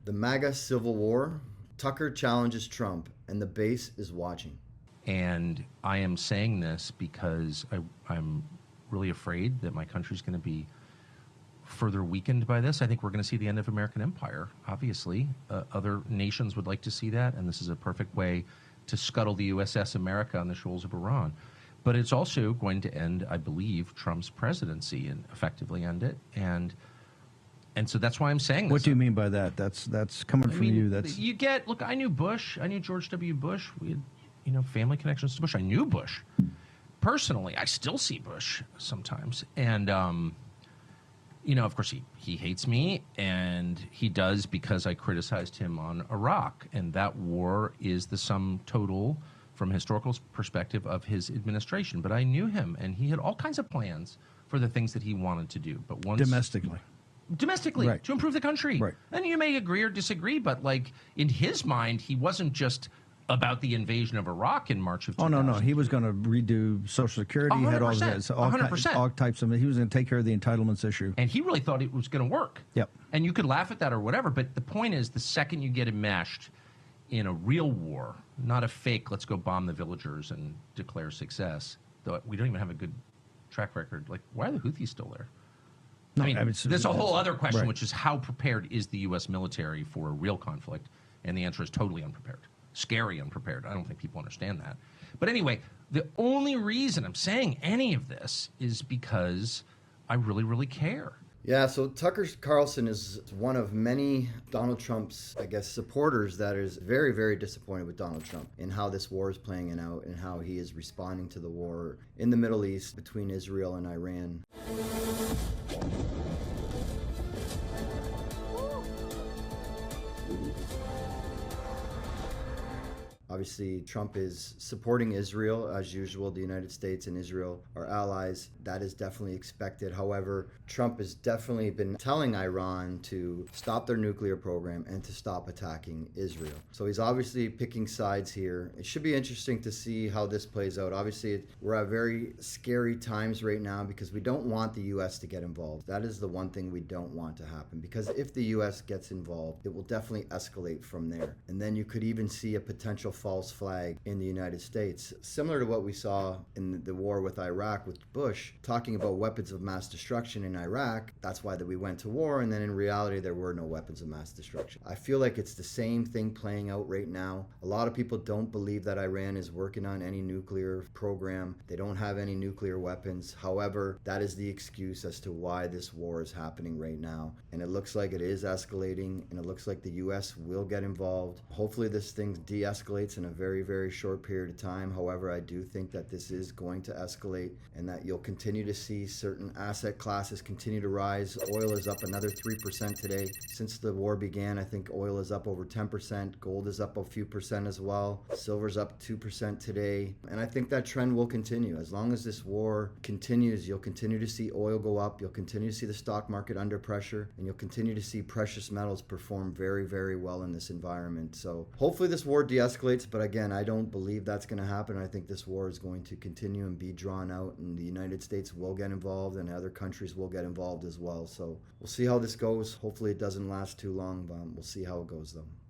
The MAGA Civil War. Tucker challenges Trump, and the base is watching. And I am saying this because I'm really afraid that my country's going to be further weakened by this. I think we're going to see the end of American empire, obviously. Other nations would like to see that, and this is a perfect way to scuttle the USS America on the shoals of Iran. But it's also going to end, I believe, Trump's presidency and effectively end it. And so that's why I'm saying this. What do you mean by that? That's coming from you. That's look, I knew Bush. I knew George W. Bush. We had, family connections to Bush. I knew Bush. Personally, I still see Bush sometimes. And, of course, he hates me, and he does because I criticized him on Iraq. And that war is the sum total, from a historical perspective, of his administration. But I knew him, and he had all kinds of plans for the things that he wanted to do. But once domestically, right, to improve the country. Right. And you may agree or disagree, but in his mind, he wasn't just about the invasion of Iraq in March of 2000. Oh, no. He was going to redo Social Security. 100%, He had all that. 100%. All types of. He was going to take care of the entitlements issue. And he really thought it was going to work. Yep. And you could laugh at that or whatever, but the point is, the second you get enmeshed in a real war, not a fake, let's go bomb the villagers and declare success, though we don't even have a good track record. Why are the Houthis still there? No, there's a whole other question, right, which is how prepared is the U.S. military for a real conflict? And the answer is totally unprepared. Scary unprepared. I don't think people understand that. But anyway, the only reason I'm saying any of this is because I really, really care. Yeah, so Tucker Carlson is one of many Donald Trump's, supporters that is very, very disappointed with Donald Trump and how this war is playing out and how he is responding to the war in the Middle East between Israel and Iran. Obviously, Trump is supporting Israel, as usual. The United States and Israel are allies. That is definitely expected. However, Trump has definitely been telling Iran to stop their nuclear program and to stop attacking Israel. So he's obviously picking sides here. It should be interesting to see how this plays out. Obviously, we're at very scary times right now because we don't want the U.S. to get involved. That is the one thing we don't want to happen, because if the U.S. gets involved, it will definitely escalate from there. And then you could even see a potential false flag in the United States, similar to what we saw in the war with Iraq with Bush, talking about weapons of mass destruction in Iraq. That's why that we went to war, and then in reality there were no weapons of mass destruction. I feel like it's the same thing playing out right now. A lot of people don't believe that Iran is working on any nuclear program. They don't have any nuclear weapons. However, that is the excuse as to why this war is happening right now. And it looks like it is escalating, and it looks like the U.S. will get involved. Hopefully this thing de-escalates in a very, very short period of time. However, I do think that this is going to escalate and that you'll continue to see certain asset classes continue to rise. Oil is up another 3% today. Since the war began, I think oil is up over 10%. Gold is up a few percent as well. Silver's up 2% today. And I think that trend will continue. As long as this war continues, you'll continue to see oil go up. You'll continue to see the stock market under pressure. And you'll continue to see precious metals perform very, very well in this environment. So hopefully this war de-escalates. But again, I don't believe that's going to happen. I think this war is going to continue and be drawn out, and the United States will get involved and other countries will get involved as well. So we'll see how this goes. Hopefully it doesn't last too long, but we'll see how it goes though.